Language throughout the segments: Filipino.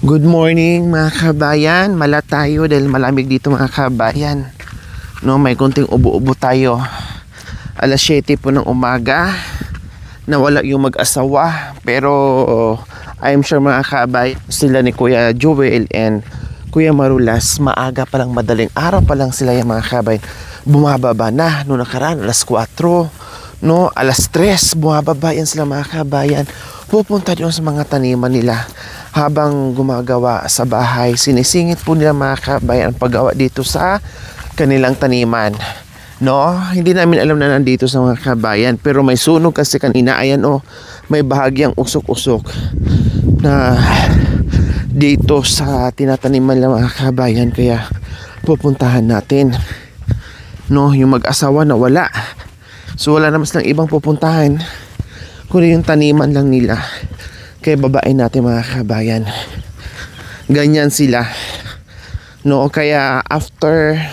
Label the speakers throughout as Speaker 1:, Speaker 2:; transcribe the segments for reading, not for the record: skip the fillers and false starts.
Speaker 1: Good morning mga kabayan. Mala tayo dahil malamig dito mga kabayan. No, may konting ubo-ubo tayo. Alas 7 po ng umaga. Nawala yung mag-asawa. Pero I'm sure mga kabayan, sila ni Kuya Joel and Kuya Marulas, maaga pa lang, madaling araw pa lang sila yung mga kabayan. Bumababa na noong nakaraan, alas 4. No, alas 3, bumababa yan sila mga kabayan. Pupunta doon sa mga taniman nila. Habang gumagawa sa bahay, sinisingit po nila mga kabayan ang paggawa dito sa kanilang taniman. No, hindi namin alam na nandito sa mga kabayan, pero may sunog kasi kanina. Ayan may bahagyang usok-usok na dito sa tinataniman ng mga kabayan, kaya pupuntahan natin. No, yung mag-asawa na wala. So wala naman silang ibang pupuntahan kundi yung taniman lang nila. Kaya babain natin mga kabayan. Ganyan sila. No, kaya after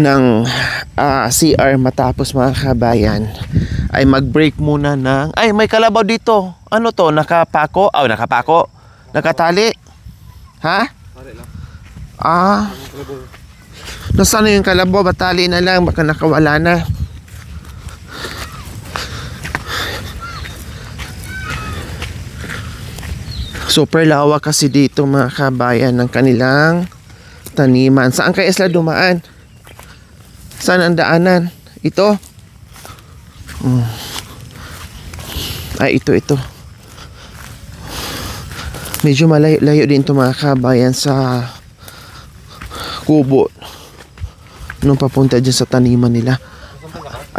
Speaker 1: ng CR matapos mga kabayan ay mag-break muna ng may kalabaw dito. Ano to? Nakapako? Nakapako. Nakatali? Ha? Nasaan na yung kalabaw? Batali na lang, baka nakawala na. Super lawak kasi dito mga kabayan ng kanilang taniman. Saan kaya sila dumaan? Saan ang daanan? Ito? Ito. Medyo malayo din ito mga kabayan sa kubo. Nung papunta dyan sa taniman nila.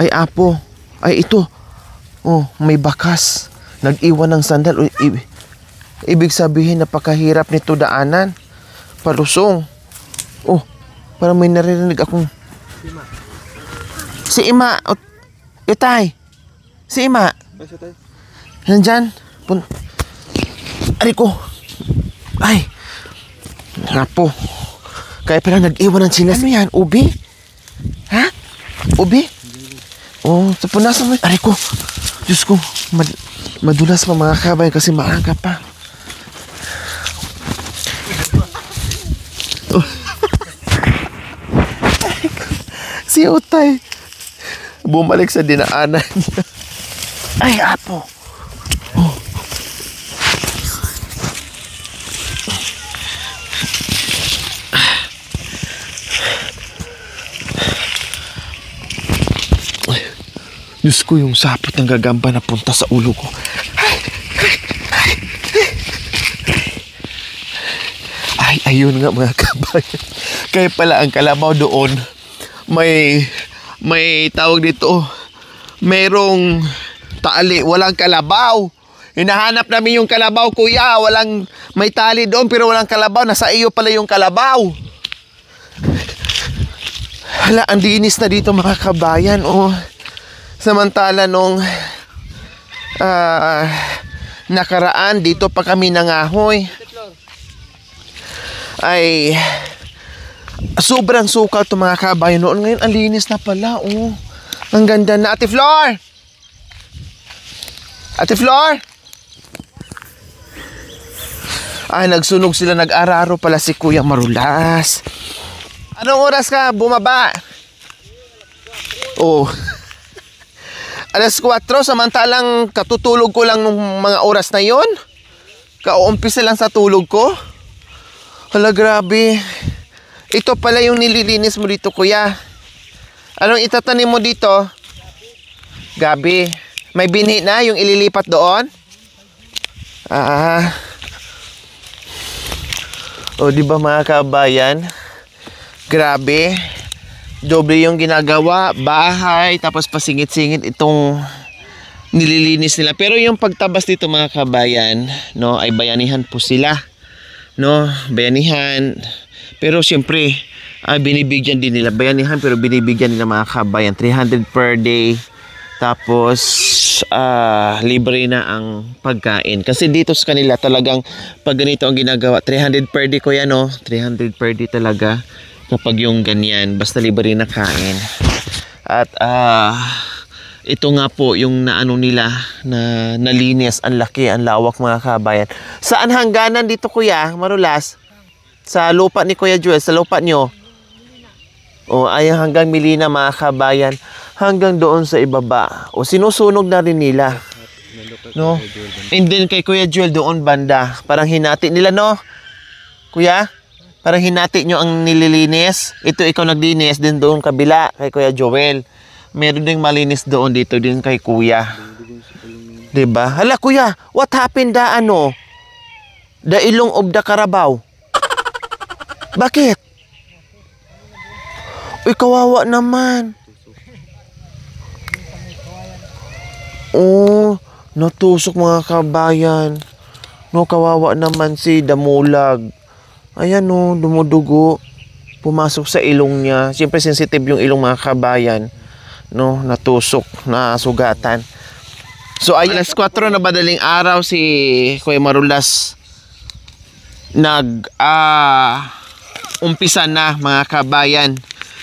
Speaker 1: Apo. Ito. May bakas. Nag-iwan ng sandal. Ibig sabihin napakahirap nito daanan. Palusong. Parang may naririnig akong si Ima. Itay. Si Ima. Nandyan. Ariko. Apo. Kaya pala nag-iwan ng sinas. Ano yan? Ubi? Ha? Ubi? Sa punasan mo. Ariko. Diyos ko. Madulas pa mga kabay kasi maaga pa. Si Utay bumalik sa dinaanan niya. Apo. Diyos ko, yung sapot ng gagamba na punta sa ulo ko. Ayun nga mga kabayan. Kaya pala ang kalabaw doon may tawag dito, merong tali, walang kalabaw. Hinahanap namin yung kalabaw, kuya. May tali doon pero walang kalabaw. Nasa iyo pala yung kalabaw. Hala, ang dinis na dito mga kabayan. Samantala nung nakaraan dito pa kami nangahoy ay sobrang sukat to mga kabayan noon. Ngayon ang linis na pala. Ang ganda na. Ate Flor! Ate Flor! Nagsunog sila. Nag-araro pala si Kuya Marulas. Anong oras ka bumaba? Alas 4, samantalang katutulog ko lang nung mga oras na yon. Kauumpisa lang sa tulog ko. Hala, grabe. Ito pala yung nililinis mo dito, kuya. Anong itatanim mo dito? Gabi. May binhi na yung ililipat doon? Di ba mga kabayan? Grabe. Doble yung ginagawa. Bahay, tapos pasingit-singit itong nililinis nila. Pero yung pagtabas dito mga kabayan, no, ay bayanihan po sila. No, bayanihan. Pero siyempre, binibigyan din nila. Bayanihan pero binibigyan nila mga kabayan. 300 per day. Tapos, libre na ang pagkain. Kasi dito sa kanila talagang pag ganito ang ginagawa, 300 per day ko yan, no? 300 per day talaga. Kapag yung ganyan, basta libre na kain. At ito nga po yung naano nila na nalinis, ang laki, ang lawak mga kabayan. Saan hangganan dito kuya, Marulas? Sa lupa ni Kuya Joel, sa lupa nyo? O ay hanggang Milina mga kabayan, hanggang doon sa ibaba. O sinusunog na rin nila. No? And then kay Kuya Joel doon banda, parang hinati nila no? Kuya? Parang hinati nyo ang nililinis. Ito ikaw naglinis din doon kabila kay Kuya Joel. Meron ding malinis doon dito din kay Kuya. 'Di ba? Hala Kuya, what happened da ano? The Ilong of the Carabao. Bakit? Uy, kawawa naman. Oh, natusok mga kabayan. No, kawawa naman si Damulag. Ayan no, dumudugo. Pumasok sa ilong niya. Siyempre sensitive yung ilong mga kabayan. No, natusok, nasugatan. So ay alas 4 na madaling araw si Kuya Marulas umpisa na mga kabayan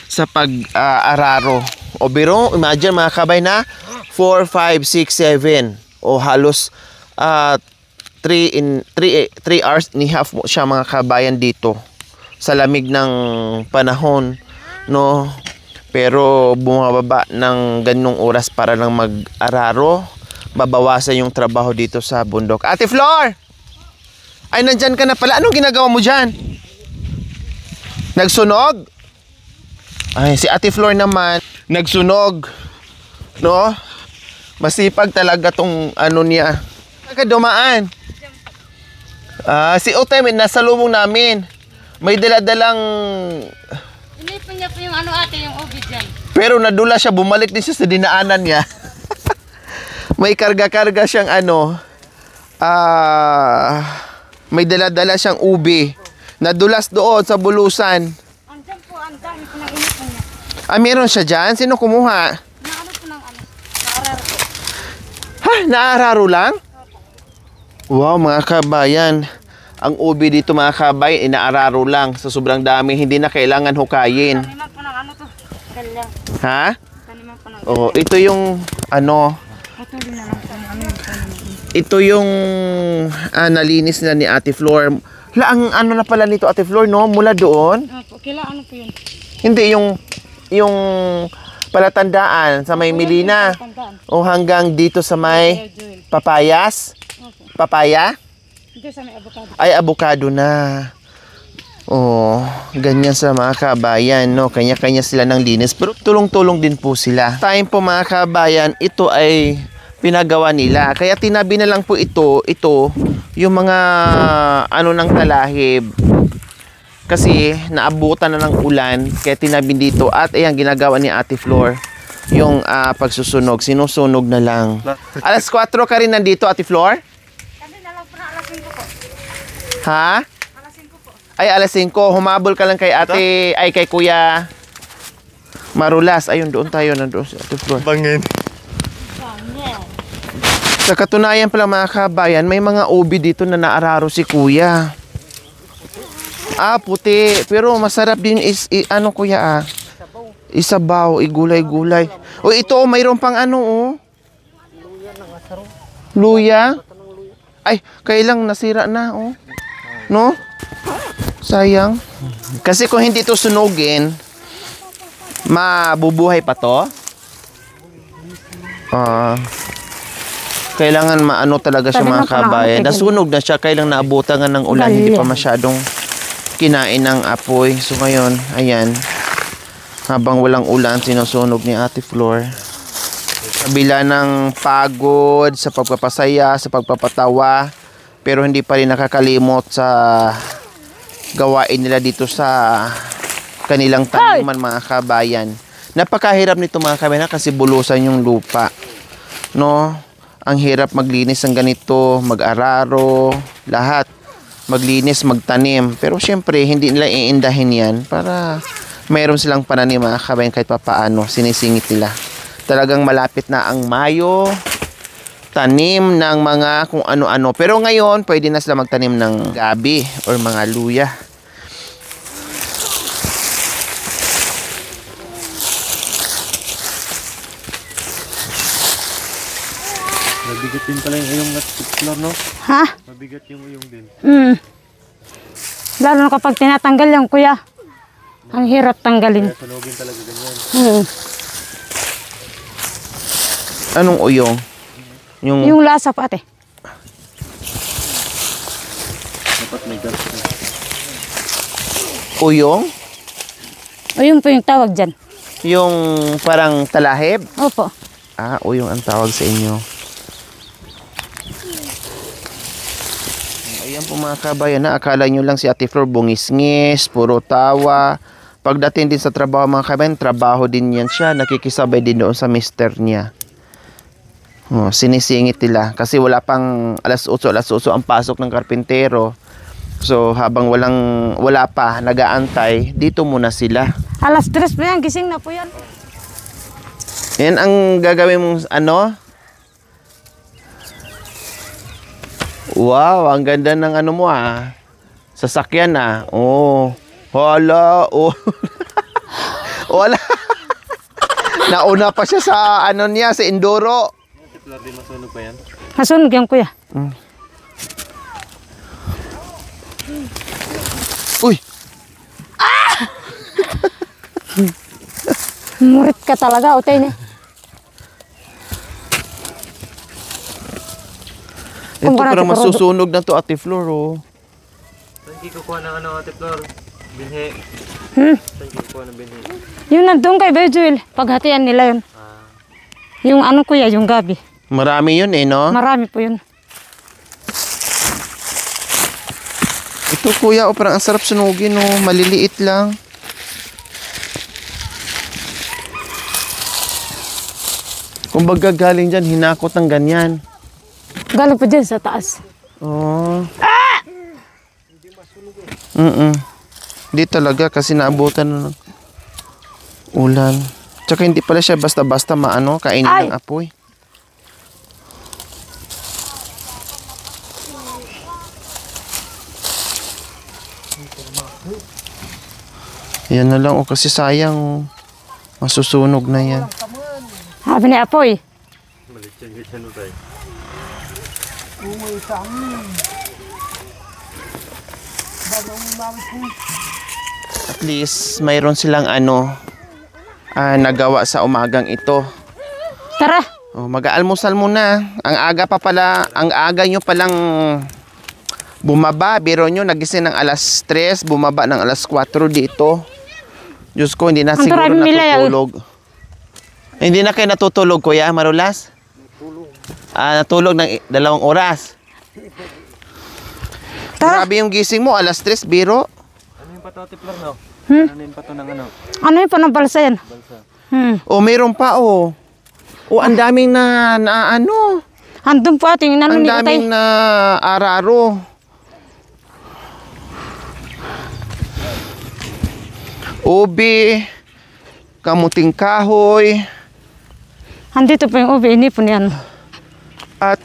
Speaker 1: sa pag-araro. O biro, imagine mga kabayan na 4, 5, 6, 7 o halos 3 hours and a half mo siya mga kabayan dito sa lamig ng panahon, no? Pero bumababa ng ganung oras para lang mag-araro, babawasan yung trabaho dito sa bundok. Ate Flor! Ay, nandyan ka na pala. Anong ginagawa mo dyan? Nagsunog? Ay, si Ate Flor naman, nagsunog, no? Masipag talaga tong ano niya. Dumaan. Si Otem, nasa lumong namin. May daladalang...
Speaker 2: Inipon niya po yung ano ate, yung ubi dyan.
Speaker 1: Pero nadula siya, bumalik din siya sa dinaanan niya. May karga-karga siyang ano. May daladala siyang ubi. Nadulas doon sa bulusan.
Speaker 2: Andyan po, andyan po nang inipon niya.
Speaker 1: Meron siya dyan? Sino kumuha?
Speaker 2: Naano po ng ano, naararo po.
Speaker 1: Ha? Naararo lang? Wow, mga kabayan. Ang ubi dito mga kabayan, inaararo lang. Sa sobrang dami, hindi na kailangan hukayin.
Speaker 2: Taniman po ng ano to, galyang.
Speaker 1: Ha?
Speaker 2: Taniman po ng
Speaker 1: Oh, ito yung ano,
Speaker 2: patuloy na lang po ng ano yung taniman.
Speaker 1: ito yung nalinis na ni Ate Flor. La, ang ano na pala nito Ate Flor, no? Mula doon.
Speaker 2: Opo, kailan ano po yun?
Speaker 1: Hindi, yung palatandaan sa may Milina.
Speaker 2: Tandaan.
Speaker 1: O hanggang dito sa may
Speaker 2: Kuya Joel.
Speaker 1: Papayas.
Speaker 2: Opo.
Speaker 1: Papaya?
Speaker 2: Dito sa may avocado.
Speaker 1: Ay, abukado na. Oh, ganyan sa mga kabayan, no? Kanya-kanya sila ng linis. Pero tulong-tulong din po sila. Time po mga kabayan, ito ay pinagawa nila. Kaya tinabi na lang po ito, yung mga ano ng talahib. Kasi naabutan na ng ulan, kaya tinabi dito. At ayan, ginagawa ni Ate Flor yung pagsusunog. Sinusunog na lang. Alas 4 ka rin nandito, Ate Flor?
Speaker 2: Kasi na lang po na alas 5 po.
Speaker 1: Ha?
Speaker 2: Alas 5 po.
Speaker 1: Ay, alas 5. Humabol ka lang kay ate, ay kay Kuya Marulas. Ayun, doon tayo. Nandoon si Ate Flor.
Speaker 3: Bangin.
Speaker 2: Ganyan.
Speaker 1: Sa katunayan pala mga kabayan, may mga ubi dito na naararo si Kuya. Puti. Pero masarap din ano Kuya Isabaw, igulay-gulay. O ito, mayroon pang ano Luya? Ay, kailang nasira na No? Sayang. Kasi kung hindi ito sunugin, mabubuhay pa to. Kailangan maano talaga siya mga kabayan. Nasunog na siya, kailang naabutan nga ng ulan, hindi pa masyadong kinain ng apoy. So ngayon, ayan, habang walang ulan, sinusunog ni Ate Flor. Kabila ng pagod, sa pagpapasaya, sa pagpapatawa, pero hindi pa rin nakakalimot sa gawain nila dito sa kanilang taniman mga kabayan. Napakahirap nito mga kabayan kasi bulusan yung lupa. No? Ang hirap maglinis ng ganito, mag-araro, lahat. Maglinis, magtanim. Pero syempre, hindi nila iindahin yan para mayroon silang pananim mga kabayan kahit papaano, sinisingit nila. Talagang malapit na ang Mayo, tanim ng mga kung ano-ano. Pero ngayon, pwede na sila magtanim ng gabi or mga luya.
Speaker 3: Mabigat din pala yung uyong at floor, no?
Speaker 4: Ha?
Speaker 3: Mabigat yung uyong din.
Speaker 4: Lalo na kapag tinatanggal yan, kuya. Ang hirap tanggalin.
Speaker 3: Kaya sunugin talaga ganyan.
Speaker 1: Anong uyong?
Speaker 4: Yung lasa pa, ate.
Speaker 3: Dapat may gas.
Speaker 1: Uyong?
Speaker 4: O yun po yung tawag dyan.
Speaker 1: Yung parang talahib?
Speaker 4: Opo.
Speaker 1: Uyong ang tawag sa inyo. Ayan po mga kabayan, akala nyo lang si Ate Flor bungis-ngis, puro tawa. Pagdating din sa trabaho mga kabayan, trabaho din yan siya. Nakikisabay din doon sa mister niya. Sinisingit nila kasi wala pang alas 8 ang pasok ng karpintero. So habang wala pa, nag-aantay, dito muna sila.
Speaker 4: Alas 3 po yan, gising na po yan.
Speaker 1: Yan ang gagawin mong ano? Wow, ang ganda ng ano mo sasakyan Oh. Hala, oh. Wala. Nauna pa siya sa ano niya, sa enduro.
Speaker 3: Floor din masunog pa yan?
Speaker 4: Masunog yan, kuya.
Speaker 1: Uy!
Speaker 4: Murit ka talaga, utay niya.
Speaker 1: Ito parang masusunog na to, Ate Flor, oh.
Speaker 3: Saan hindi kukuha ng ano, Ate Flor? Binhe. Saan hindi kukuha ng binhe?
Speaker 4: Yung nandun kay Bejuel, paghatian nila yun. Yung ano, kuya, yung gabi.
Speaker 1: Marami yun no?
Speaker 4: Marami po yun.
Speaker 1: Ito kuya, parang ang sarap sunugin, maliliit lang. Kung baga galing dyan, hinakot ng ganyan.
Speaker 4: Galing po dyan sa taas.
Speaker 1: Oh. Hindi talaga kasi naabutan ng ulan. Tsaka hindi pala siya basta-basta kainin ng apoy. Yan na lang kasi sayang masusunog na yan.
Speaker 4: Sabi ni Apoy.
Speaker 3: Malit yan, ganyan mo tayo.
Speaker 1: At least mayroon silang nagawa sa umagang ito.
Speaker 4: Tara.
Speaker 1: Mag-aalmusal muna. Ang aga nyo palang bumaba. Biro nyo, nagising ng alas 3, bumaba ng alas 4 dito. Diyos ko, hindi na
Speaker 4: Ang
Speaker 1: siguro
Speaker 4: maraming milay,
Speaker 1: natutulog. Hindi na kayo natutulog, Kuya Marulas? Natulog ng 2 oras.
Speaker 4: Tara.
Speaker 1: Grabe yung gising mo, alas 3, biro.
Speaker 3: Ano yung pato, Ate Flor, no? Ano yung pato ng ano?
Speaker 4: Ano yung panambalsa yan?
Speaker 3: Balsa.
Speaker 1: Meron pa, ang daming
Speaker 4: Andun po ating
Speaker 1: ang
Speaker 4: ni Utay.
Speaker 1: daming na araro. Ubi, kamuting kahoy,
Speaker 4: Andito po yung ubi, inipon yan.
Speaker 1: at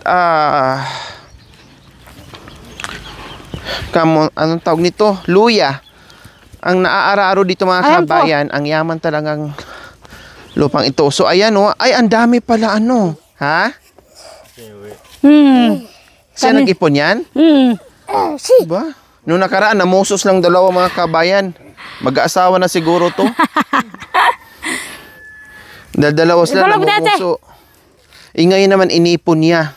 Speaker 1: anong tawag nito? Luya. Ang naaararo dito mga
Speaker 4: Ayan po.
Speaker 1: kabayan, ang yaman talagang lupang ito. So ayan ay ang dami pala Ha? Siya
Speaker 4: Kani-
Speaker 1: nag-ipon yan? Ba? Noong nakaraan, namusos lang 2 mga kabayan. Mag-aasawa na siguro to. Dalawa sila
Speaker 4: Ibalog dati.
Speaker 1: namumuso. Ngayon naman inipon niya.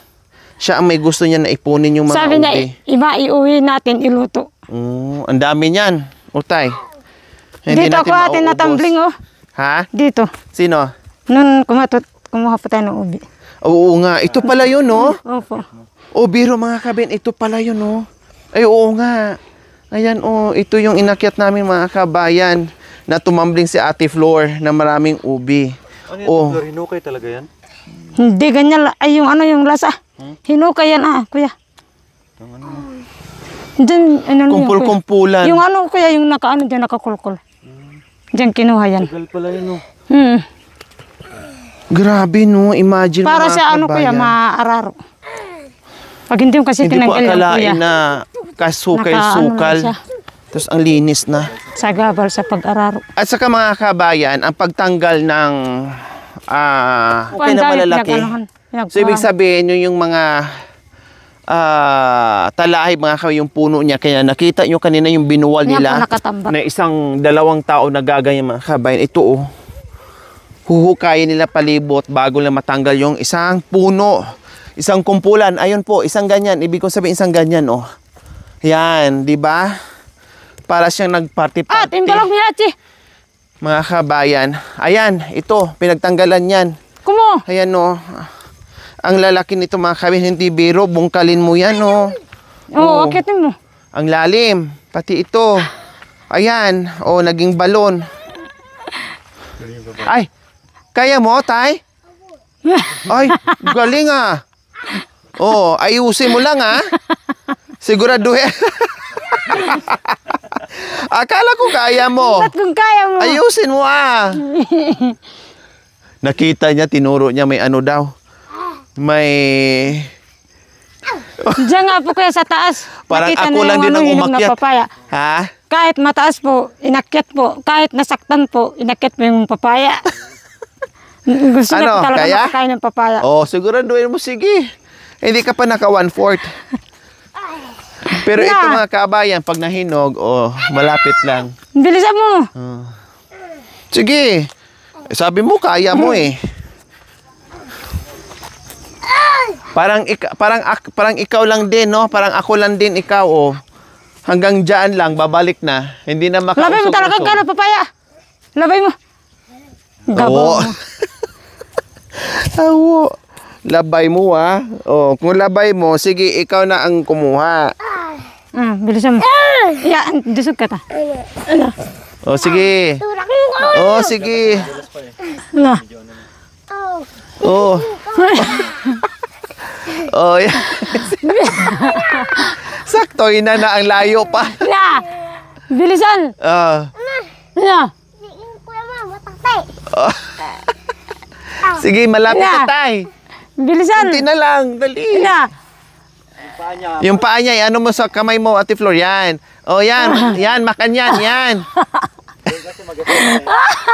Speaker 1: Siya ang may gusto niya na ipunin yung mga
Speaker 4: Sabi niya,
Speaker 1: ubi.
Speaker 4: iuwi natin, iluto.
Speaker 1: Ang dami niyan. Utay.
Speaker 4: Dito ako atin
Speaker 1: mauubos.
Speaker 4: natambling,
Speaker 1: Ha?
Speaker 4: Dito.
Speaker 1: Sino?
Speaker 4: Nun kumuha pa tayo ng ubi.
Speaker 1: Oo nga. Ito pala yun,
Speaker 4: Opo.
Speaker 1: Biro mga kabin. Ito pala yun, Ay, oo nga. Ayan, ito yung inakyat namin mga kabayan na tumambling si Ate Flor na maraming ubi.
Speaker 3: Ano yung Ate Flor? Hinukay talaga yan?
Speaker 4: Hindi ganyan, ay yung lasa. Hinukay yan, kuya. Diyan, kuya.
Speaker 1: Kumpul-kumpulan.
Speaker 4: Yung kuya, yung dyan, nakakulkul. Diyan kinuha yan.
Speaker 3: Tagal pala yun,
Speaker 1: Grabe, Imagine
Speaker 4: Para
Speaker 1: mga
Speaker 4: sa kuya,
Speaker 1: kabayan.
Speaker 4: maararo. Pag hindi mo kasi
Speaker 1: Hindi ko
Speaker 4: tinanggal yan, kuya.
Speaker 1: akalain na kasukal-sukal.
Speaker 4: Naka, siya.
Speaker 1: Tapos ang linis na.
Speaker 4: Sa gabal, sa pag-araro.
Speaker 1: At saka mga kabayan, ang pagtanggal ng okay na malalaki. So, ibig sabihin, yung mga talahib, mga kabayan, yung puno niya. Kaya nakita nyo kanina yung binuwal nila na isang 2 tao na gaganyan, mga kabayan. Ito, oh. Huhukayin nila palibot bago na matanggal yung isang puno. Isang kumpulan. Ayun po, isang ganyan. Ibig ko sabihin, isang ganyan, oh. Yan, di ba? Para siyang nagparty-party.
Speaker 4: Timbalog niya, Chi.
Speaker 1: Mga kabayan. Ayan, ito, pinagtanggalan yan.
Speaker 4: Kumo.
Speaker 1: Ayan, oh. Ang lalaki nito, mga kabayan, hindi biro. Bungkalin mo yan, oh.
Speaker 4: Oo, akitin mo.
Speaker 1: Ang lalim. Pati ito. Ayan, oh, naging balon. Ay, kaya mo, Tay? Ay, galing ah. Oh, ayusin mo lang ah. Siguraduhin. Akala ko kaya mo.
Speaker 4: Ba't kung kaya mo?
Speaker 1: Ayusin mo ah. Nakita niya, tinuro niya may ano daw. May...
Speaker 4: Diyan nga po kaya sa taas.
Speaker 1: Parang
Speaker 4: Nakita
Speaker 1: ako
Speaker 4: na
Speaker 1: lang
Speaker 4: yung
Speaker 1: din ang
Speaker 4: hinog na
Speaker 1: umakyat.
Speaker 4: papaya.
Speaker 1: Ha?
Speaker 4: Kahit mataas po, inakyat po. Kahit nasaktan po, inakyat po yung papaya. Gusto niya
Speaker 1: Ano,
Speaker 4: po talaga
Speaker 1: kaya?
Speaker 4: makakain ng papaya.
Speaker 1: Oh, siguraduhin mo, sige. Hindi ka pa naka 1/4. Pero ito mga kabayan, pag nahinog, oh, malapit lang.
Speaker 4: Bilisan mo.
Speaker 1: Sige. Sabi mo, kaya mo eh. Parang ikaw lang din, no? Parang ako lang din ikaw, oh. Hanggang dyan lang, babalik na. Hindi na makausog-usog.
Speaker 4: Labay mo talaga ka ng papaya. Labay mo. Gabaw
Speaker 1: Oo.
Speaker 4: mo.
Speaker 1: Awo. Labay mo, ah. Oh, kung labay mo, sige, ikaw na ang kumuha.
Speaker 4: Bilisan mo. Yeah, dusog ka ta.
Speaker 1: Oh, sige. Oh, sige.
Speaker 4: Ano?
Speaker 1: Oh. Oh, yeah. Sakto, ina na ang layo pa.
Speaker 4: Yeah. Bilisan. Yeah.
Speaker 1: Oh. Sige, malapit na tay.
Speaker 4: Bilisan.
Speaker 1: Kunti na lang, dali.
Speaker 4: Yeah.
Speaker 1: Yung paa niya, ano mo sa kamay mo, Ate Flor, yan. Oh, yan. Yan, makan yan, yan.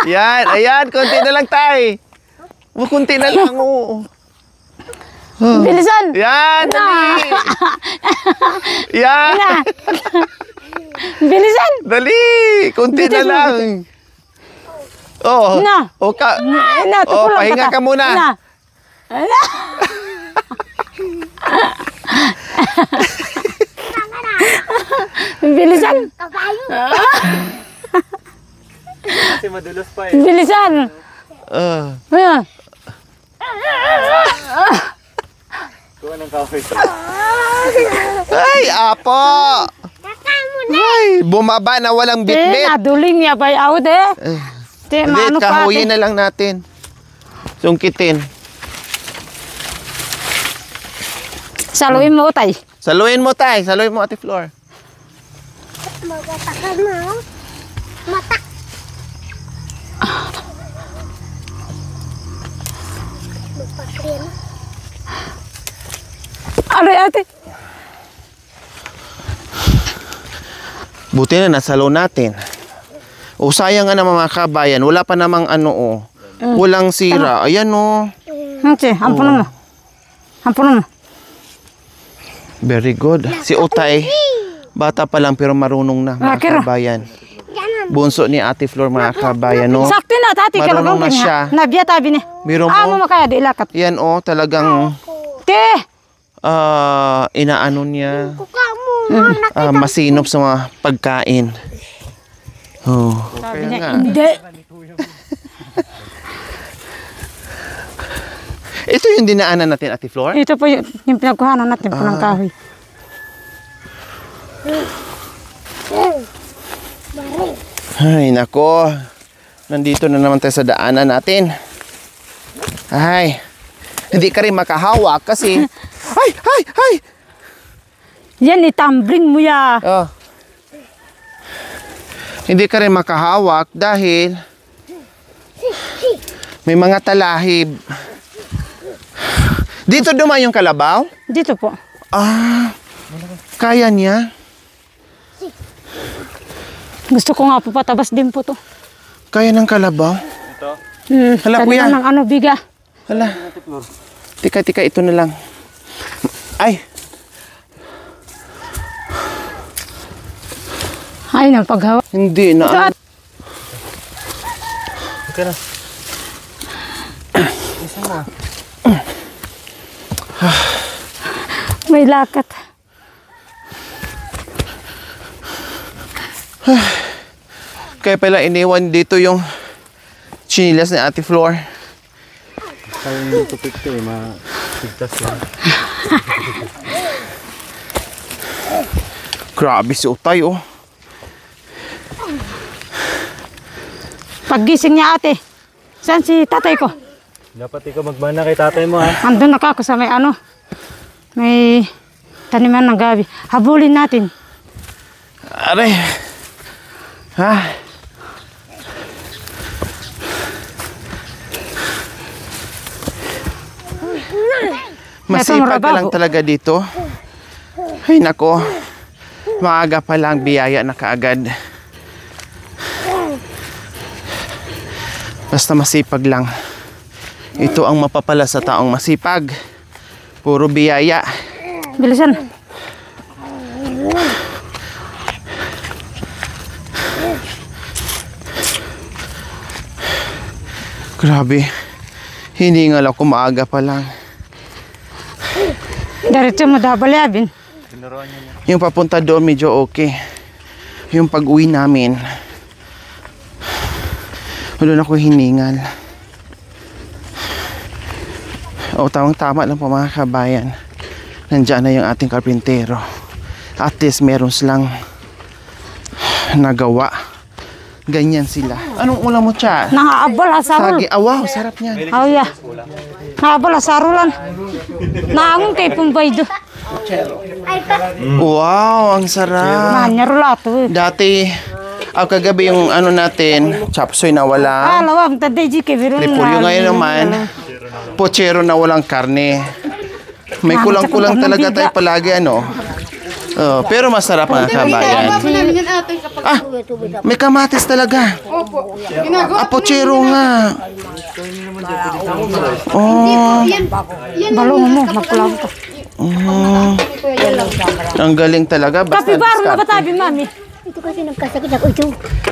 Speaker 1: Yan, ayan, kunti na lang tay. Oh, kunti na lang, oh.
Speaker 4: Bilisan.
Speaker 1: Yan, dali. Yan.
Speaker 4: Bilisan.
Speaker 1: Dali, kunti na lang. Oh,
Speaker 4: Na.
Speaker 1: oh,
Speaker 4: Na,
Speaker 1: oh, pahinga ka muna.
Speaker 4: Na. Na. Bilisan.
Speaker 3: Kasi madulas pa eh.
Speaker 4: Bilisan. Yeah.
Speaker 3: Kuha ng kahoy.
Speaker 1: Ay, apo. Ay, bumaba na walang bitbit.
Speaker 4: Naduling niya ba out eh? Te,
Speaker 1: Hindi,
Speaker 4: maano pa
Speaker 1: kahuyin na lang natin. Sungkitin.
Speaker 4: Saluin mo tay.
Speaker 1: Saluin mo, tay. Saluin mo, Ate Flor.
Speaker 2: Magatakan mo. Mata. Magpakriyan.
Speaker 4: Aray ate.
Speaker 1: Buti na nasalo natin. O sayang nga naman mga kabayan. Wala pa namang ano, oh. Walang sira. Ayan, oh.
Speaker 4: Ate, ampunan mo. Ampunan mo.
Speaker 1: Very good. Si Utay, bata pa lang pero marunong na mga
Speaker 4: Kira.
Speaker 1: kabayan. Bunso ni Ate Flor mga kabayan, no?
Speaker 4: Sakti na tati ka
Speaker 1: Marunong na siya.
Speaker 4: Nabiya tabi ni.
Speaker 1: Biro mo?
Speaker 4: Amo makaya di ilakat.
Speaker 1: Yan, oh, talagang
Speaker 4: Te.
Speaker 1: inaano niya. Masinop sa mga pagkain. Oh.
Speaker 4: Sabi
Speaker 1: Kaya
Speaker 4: niya,
Speaker 1: nga.
Speaker 4: hindi.
Speaker 1: Ito yung dinaanan natin, Ate Flor?
Speaker 4: Ito po yung pinagkuhanan natin po ng kahoy.
Speaker 1: Ay, nako. Nandito na naman tayo sa daanan natin. Ay, hindi ka rin makahawak kasi... Ay, ay, ay!
Speaker 4: Yan, itambling mo ya.
Speaker 1: Oh. Hindi ka rin makahawak dahil may mga talahib. Dito dumaan yung kalabaw?
Speaker 4: Dito po.
Speaker 1: Kaya niya?
Speaker 4: Gusto ko nga po patabas din po to.
Speaker 1: Kaya ng kalabaw?
Speaker 3: Ito?
Speaker 1: Hala, kuya.
Speaker 4: Taniman ng ano, biga.
Speaker 1: Hala. Tika, ito na lang. Ay,
Speaker 4: Ay, nang paghawa.
Speaker 1: hindi na.
Speaker 3: Okay na. Isa mo.
Speaker 4: May lakat.
Speaker 1: Kaya pala iniwan dito yung chinilas ni Ate Flor.
Speaker 3: Kaya yung tupik ko eh, masigtas lang.
Speaker 1: Grabe si Utay, oh.
Speaker 4: Paggising niya ate, saan si tatay ko?
Speaker 3: Dapat ikaw magbana kay tatay mo ha.
Speaker 4: Andun na ako sa may ano, may taniman ng gabi. Habulin natin.
Speaker 1: Aray. Ha? Masipag ka lang talaga dito. Ay nako. Maaga pa lang biyaya na kaagad. Basta masipag lang. Ito ang mapapala sa taong masipag. Puro biyaya.
Speaker 4: Bilisan.
Speaker 1: Grabe. Hiningal ako maaga pa lang.
Speaker 4: Diretso mo dabalyabin.
Speaker 1: Yung papunta doon medyo okay. Yung pag-uwi namin, doon ako hiningal. O, tama lang po mga kabayan. Nandiyan na yung ating karpintero. At least meron silang nagawa. Ganyan sila. Anong ulam mo, Cha?
Speaker 4: Nangaabol asarol.
Speaker 1: Sagi. Wow, sarap niyan.
Speaker 4: Oh yeah. Nangaabol asarolan. Naangon kay Pumbaydo.
Speaker 1: Wow, ang sarap.
Speaker 4: Manyarulato.
Speaker 1: Dati, kagabi yung ano natin, chapsoy na wala.
Speaker 4: Lawang taday di kay Viron.
Speaker 1: Repolyo ngayon naman, pochero na walang karne. May kulang-kulang talaga tayo palagi, ano. Pero masarap mga kabayan.
Speaker 2: namin yan ate kapag
Speaker 1: May kamatis talaga.
Speaker 2: opo. Ginagawa
Speaker 1: Pochero nga. Oh,
Speaker 4: Balong mo, makulang ka.
Speaker 1: ang galing talaga. Basta
Speaker 4: Kapibaro na
Speaker 1: diskarte.
Speaker 4: batabi, mami.
Speaker 5: Ito kasi nagkasakit ako ito.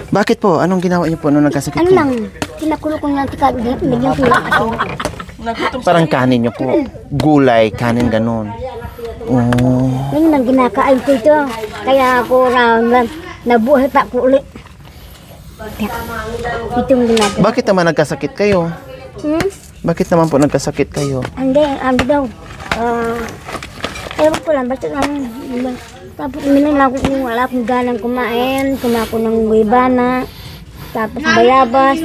Speaker 1: Bakit po? Anong ginawa niyo po nung nagkasakit
Speaker 5: Ano
Speaker 1: kayo?
Speaker 5: lang, kinakulo ko ng tika, bigyan ko lang kasi.
Speaker 1: Parang kanin niyo po. Gulay, kanin ganun. Oh.
Speaker 5: Ngayon lang ginakain ko ito. Kaya ako nabuhay pa ako ulit. Itong ginagawa.
Speaker 1: Bakit naman nagkasakit kayo? Bakit naman po nagkasakit kayo?
Speaker 5: Hindi, ano daw. Ewan ko lang, basta lang. Tapos minala ko kung wala akong ganang kumain. Kumako ng guibana. Tapos bayabas.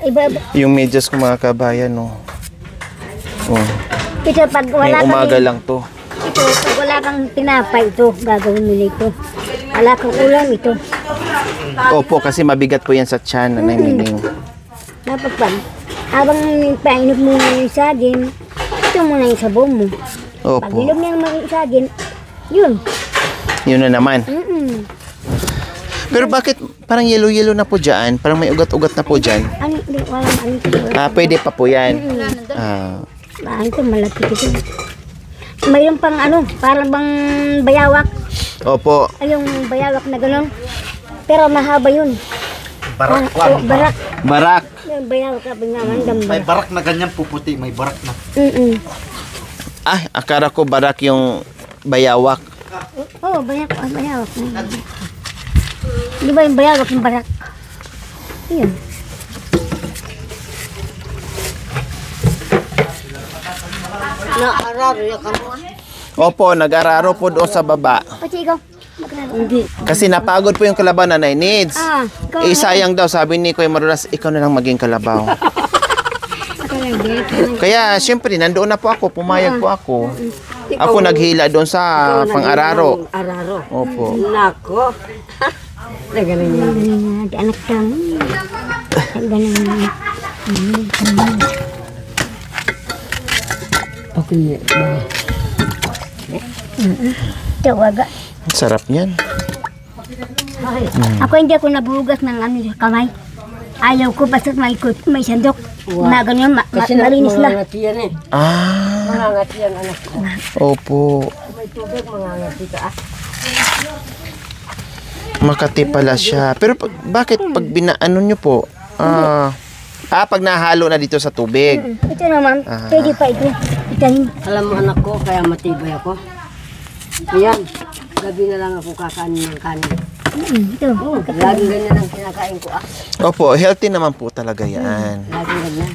Speaker 5: Iba-iba.
Speaker 1: Yung medyas ko mga kabayan, no. Oh.
Speaker 5: Ito pag wala
Speaker 1: Ngayong umaga
Speaker 5: kang,
Speaker 1: lang to.
Speaker 5: ito, pag wala kang tinapay ito, gagawin mo nito. Wala kang ulam ito.
Speaker 1: Opo, kasi mabigat po yan sa tiyan, Nanay Mining.
Speaker 5: Dapat pa, habang painot mo yung saging, ito muna yung sabaw mo. Pag
Speaker 1: Opo,
Speaker 5: ilog niya yung saging, yun.
Speaker 1: yun na naman.
Speaker 5: Mm-mm.
Speaker 1: Pero bakit parang yellow-yellow na po dyan? Parang may ugat-ugat na po dyan.
Speaker 5: Ano, walang ano ito.
Speaker 1: Pwede pa po yan. Ah,
Speaker 5: Ano ito, malapit ito. Mayroon pang ano, parang bang bayawak.
Speaker 1: opo.
Speaker 5: Ay, yung bayawak na gano'n. Pero mahaba yun. Barak. Barak.
Speaker 1: Barak.
Speaker 5: Yung bayawak na bingaman,
Speaker 6: May
Speaker 5: damba.
Speaker 6: barak na ganyan puputi, may barak na.
Speaker 5: Mm-mm.
Speaker 1: Akala ko barak yung bayawak.
Speaker 5: Oh, bayawak. Di ba yung bayawak yung barak? Yun.
Speaker 1: Opo, nag-araro po doon sa baba.
Speaker 5: Pati ikaw. Hindi.
Speaker 1: Kasi napagod po yung kalabaw na needs.
Speaker 5: Ikaw.
Speaker 1: Sayang daw, sabi ni Kuya Marulas, ikaw na lang maging kalabaw. Kaya, syempre, nandoon na po ako, pumayag po ako. Ako naghila doon sa pang-araro.
Speaker 5: Araro.
Speaker 1: Opo.
Speaker 5: Nako. Nagaling yun. Anak kang. Ganun. Tawaga.
Speaker 1: Sarap niyan.
Speaker 5: Ako hindi ako nabugas ng ano, kamay. Ayaw ko basta may sandok. Na ganyan, malinis na.
Speaker 1: Ah,
Speaker 7: Mangangati ang anak ko.
Speaker 1: opo.
Speaker 7: May tubig, mangangati ka.
Speaker 1: Makati pala siya. Pero bakit pag binaano nyo po? Pag nahalo na dito sa tubig.
Speaker 5: Ito naman, pwede pa ito. Itanim.
Speaker 7: Alam mo anak ko, kaya matibay ako. Ayan, gabi na lang ako kakanin ng kanin.
Speaker 5: Ito.
Speaker 7: Laging ganyan ang kinakain ko.
Speaker 1: Opo, healthy naman po talaga yan.
Speaker 7: Laging ganyan.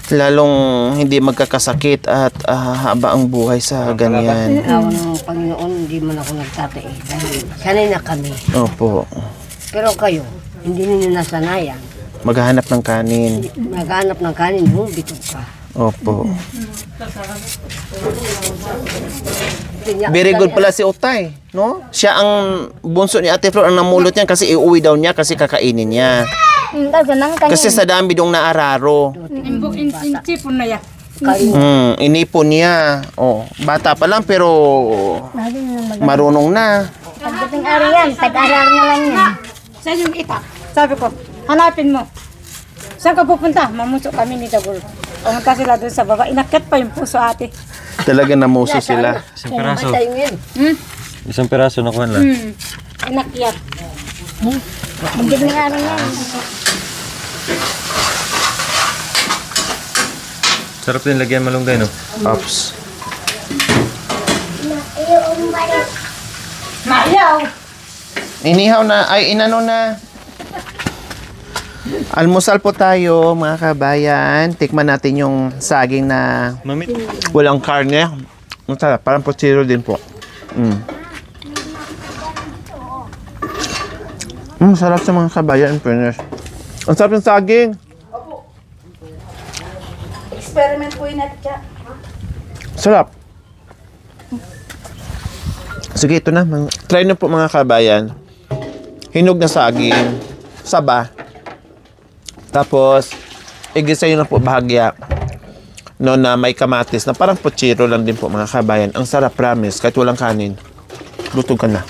Speaker 1: Lalong hindi magkakasakit at haba ang buhay sa ganyan.
Speaker 7: Ikaw ng Panginoon, hindi man ako nagtatae. Dahil sanay na kami.
Speaker 1: Opo.
Speaker 7: Pero kayo, hindi ninyo nasanayan.
Speaker 1: Maghahanap ng kanin.
Speaker 7: Naghanap ng kanin, bitog ka.
Speaker 1: Opo. Very good pala si Otay, no? Siya ang bunso ni Ate Flor ang namulot niya kasi iuwi daw niya kasi kakainin niya. Kasi sa dami dong naararo.
Speaker 4: Insipon na yan.
Speaker 1: Inipon niya. Oh, bata pa lang pero marunong na.
Speaker 5: Pagdating araw yan, tag-aral na lang yan.
Speaker 4: Saan yung itak? Sabi ko, hanapin mo. Saan ka pupunta? Mamusok kami ni Dagol. Pumunta sila doon sa baba. Inakyat pa yung puso ate.
Speaker 1: Talaga namuso sila.
Speaker 3: Isang piraso.
Speaker 4: Hmm?
Speaker 3: Isang piraso nakuha lang.
Speaker 4: Inakyat.
Speaker 5: Pagdating araw yan.
Speaker 3: Sarap din lagyan malunggay, no?
Speaker 1: Ops.
Speaker 4: Mayaw!
Speaker 1: Inihaw na, ay inano na. Almusal po tayo mga kabayan. Tikman natin yung saging na
Speaker 3: Mamit.
Speaker 1: walang karne. Ang sarap, parang pochiro din po. Sarap sa mga kabayan, fairness. Ang sarap ng saging.
Speaker 4: Experiment po yun natin.
Speaker 1: Sarap. Sige, ito na. Try nyo po mga kabayan. Hinog na saging. Saba. Tapos, igisa yun na po bahagya. No, na may kamatis na parang pochiro lang din po mga kabayan. Ang sarap, promise. Kahit walang kanin. Lutog ka na.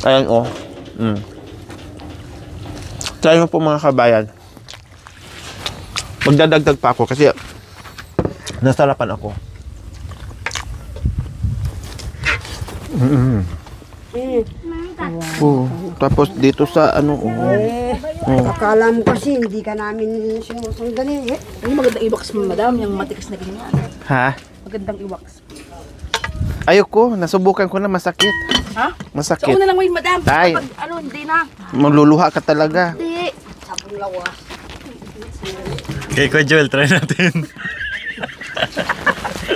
Speaker 1: Ayan, oh. Try mo po mga kabayan. Magdadagdag pa ako kasi nasarapan ako. Tapos dito sa ano,
Speaker 7: Akala mo kasi hindi ka namin sinusundan eh.
Speaker 2: Ano magandang i-wax mo, madam? Yung matigas na ganyan.
Speaker 1: ha?
Speaker 2: Magandang i-wax.
Speaker 1: Ayoko, nasubukan ko na masakit.
Speaker 2: Ha?
Speaker 1: Masakit.
Speaker 2: Sa una lang, wait, madam.
Speaker 1: Tay.
Speaker 2: Kapag, hindi na.
Speaker 1: Maluluha ka talaga.
Speaker 2: Hindi.
Speaker 3: Okay, Kuya Joel, try natin.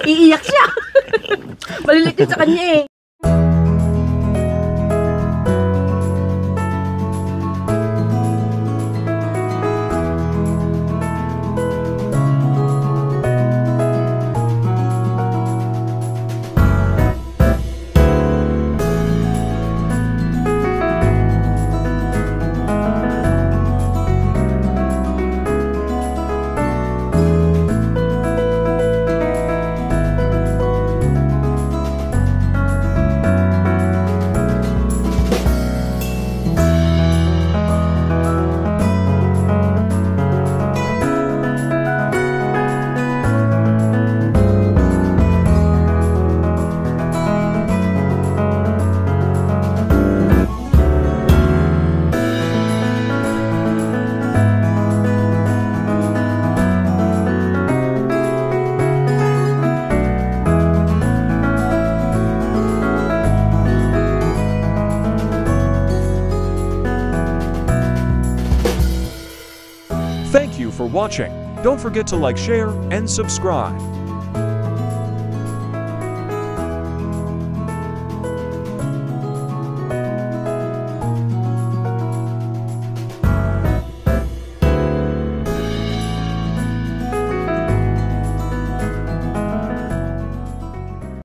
Speaker 2: Iiyak siya. Malilit yun sa kanya eh.
Speaker 8: Thank you for watching. Don't forget to like, share, and subscribe.